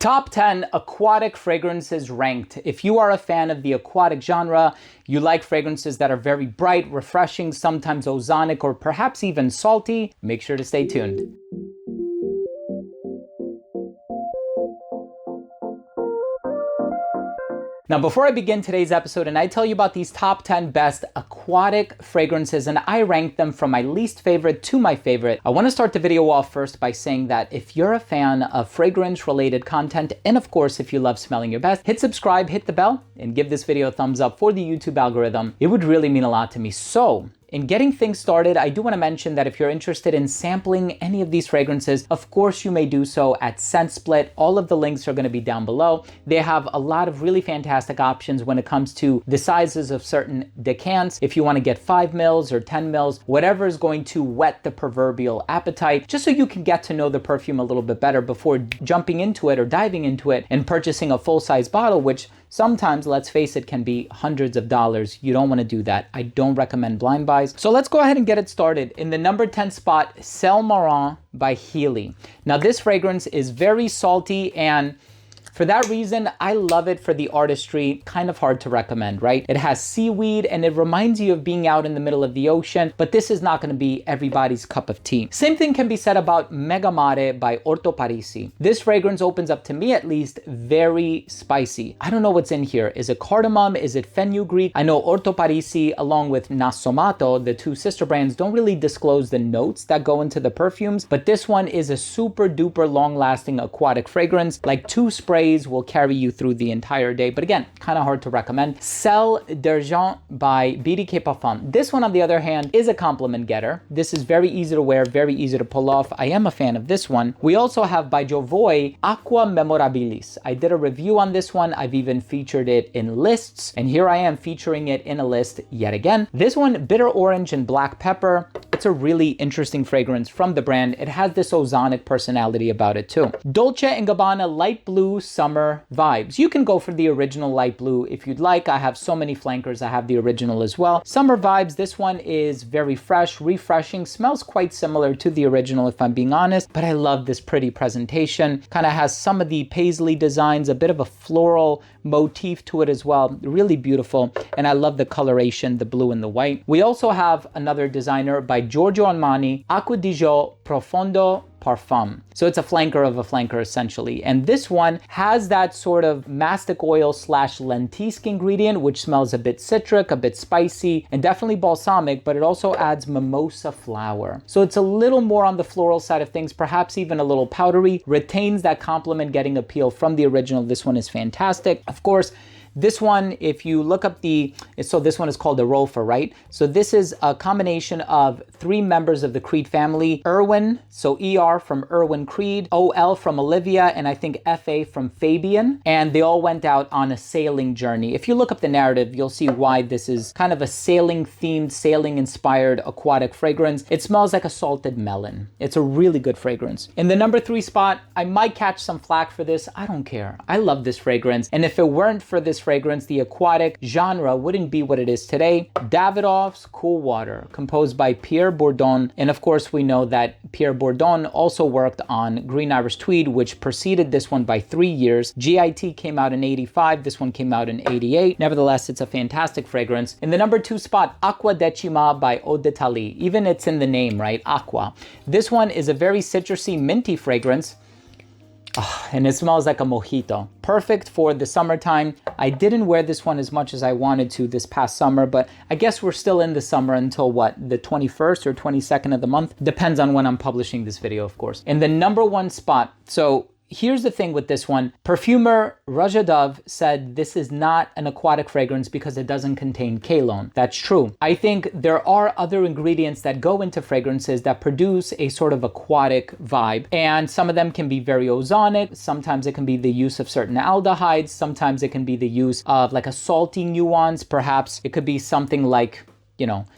Top 10 aquatic fragrances ranked. If you are a fan of the aquatic genre, you like fragrances that are very bright, refreshing, sometimes ozonic, or perhaps even salty, make sure to stay tuned. Now, before I begin today's episode and I tell you about these top 10 best aquatic fragrances and I rank them from my least favorite to my favorite, I want to start the video off first by saying that if you're a fan of fragrance related content, and of course, if you love smelling your best, hit subscribe, hit the bell, and give this video a thumbs up for the YouTube algorithm. It would really mean a lot to me. So, in getting things started, I do want to mention that if you're interested in sampling any of these fragrances, of course you may do so at ScentSplit. All of the links are going to be down below. They have a lot of really fantastic options when it comes to the sizes of certain decants. If you want to get 5 mils or 10 mils, whatever is going to whet the proverbial appetite, just so you can get to know the perfume a little bit better before jumping into it or diving into it and purchasing a full-size bottle, which sometimes, let's face it, can be hundreds of dollars. You don't want to do that. I don't recommend blind buys. So let's go ahead and get it started. In the number 10 spot, Celle Marron by Healy. Now this fragrance is very salty, and for that reason, I love it for the artistry. Kind of hard to recommend, right? It has seaweed and it reminds you of being out in the middle of the ocean, but this is not going to be everybody's cup of tea. Same thing can be said about Mega Mare by Orto Parisi. This fragrance opens up, to me at least, very spicy. I don't know what's in here. Is it cardamom? Is it fenugreek? I know Orto Parisi, along with Nassomato, the two sister brands, don't really disclose the notes that go into the perfumes, but this one is a super duper long-lasting aquatic fragrance. Like 2 sprays will carry you through the entire day, but again, kind of hard to recommend. Celle d'Argent by BDK Parfum. This one, on the other hand, is a compliment getter. This is very easy to wear, very easy to pull off. I am a fan of this one. We also have by Jovoy Aqua Memorabilis. I did a review on this one. I've even featured it in lists, and here I am featuring it in a list yet again. This one, bitter orange and black pepper. It's a really interesting fragrance from the brand. It has this ozonic personality about it too. Dolce & Gabbana light blue summer vibes. You can go for the original light blue if you'd like. I have so many flankers. I have the original as well. Summer vibes. This one is very fresh, refreshing, smells quite similar to the original if I'm being honest, but I love this pretty presentation. Kind of has some of the paisley designs, a bit of a floral motif to it as well. Really beautiful, and I love the coloration, the blue and the white. We also have another designer by Giorgio Armani, Acqua di Gio Profondo Parfum. So it's a flanker of a flanker essentially. And this one has that sort of mastic oil slash lentisque ingredient, which smells a bit citric, a bit spicy, and definitely balsamic, but it also adds mimosa flower. So it's a little more on the floral side of things, perhaps even a little powdery, retains that compliment getting appeal from the original. This one is fantastic. Of course, this one, if you look up so this one is called the Rofer, right? So this is a combination of 3 members of the Creed family. Erwin, so ER from Erwin Creed, OL from Olivia, and I think FA from Fabian. And they all went out on a sailing journey. If you look up the narrative, you'll see why this is kind of a sailing themed, sailing inspired aquatic fragrance. It smells like a salted melon. It's a really good fragrance. In the number 3 spot, I might catch some flack for this. I don't care. I love this fragrance. And if it weren't for this fragrance, the aquatic genre wouldn't be what it is today. Davidoff's Cool Water, composed by Pierre Bourdon. And of course, we know that Pierre Bourdon also worked on Green Irish Tweed, which preceded this one by 3 years. GIT came out in 85. This one came out in 88. Nevertheless, it's a fantastic fragrance. In the number 2 spot, Acqua Decima by Eau de Thalie. Even it's in the name, right? Aqua. This one is a very citrusy, minty fragrance. And it smells like a mojito. Perfect for the summertime. I didn't wear this one as much as I wanted to this past summer, but I guess we're still in the summer until what, the 21st or 22nd of the month? Depends on when I'm publishing this video, of course. In the number 1 spot, so here's the thing with this one. Perfumer Rajadov said this is not an aquatic fragrance because it doesn't contain kaolin. That's true. I think there are other ingredients that go into fragrances that produce a sort of aquatic vibe. And some of them can be very ozonic. Sometimes it can be the use of certain aldehydes. Sometimes it can be the use of like a salty nuance. Perhaps it could be something like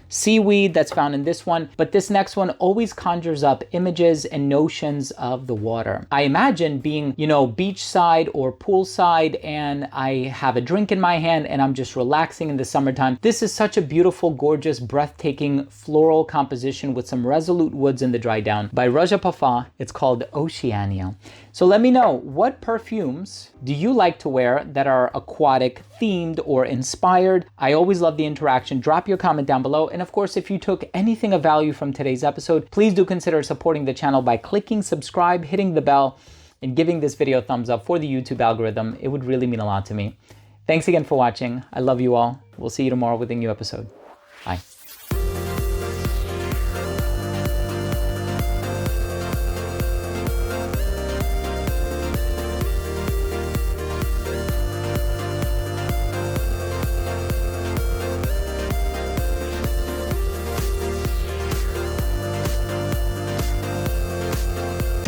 seaweed that's found in this one, but this next one always conjures up images and notions of the water. I imagine being, beachside or poolside, and I have a drink in my hand and I'm just relaxing in the summertime. This is such a beautiful, gorgeous, breathtaking floral composition with some resolute woods in the dry down by Rajapapa. It's called Oceania. So let me know, what perfumes do you like to wear that are aquatic themed or inspired? I always love the interaction. Drop your comment down below. And of course, if you took anything of value from today's episode, please do consider supporting the channel by clicking subscribe, hitting the bell, and giving this video a thumbs up for the YouTube algorithm. It would really mean a lot to me. Thanks again for watching. I love you all. We'll see you tomorrow with a new episode. Bye.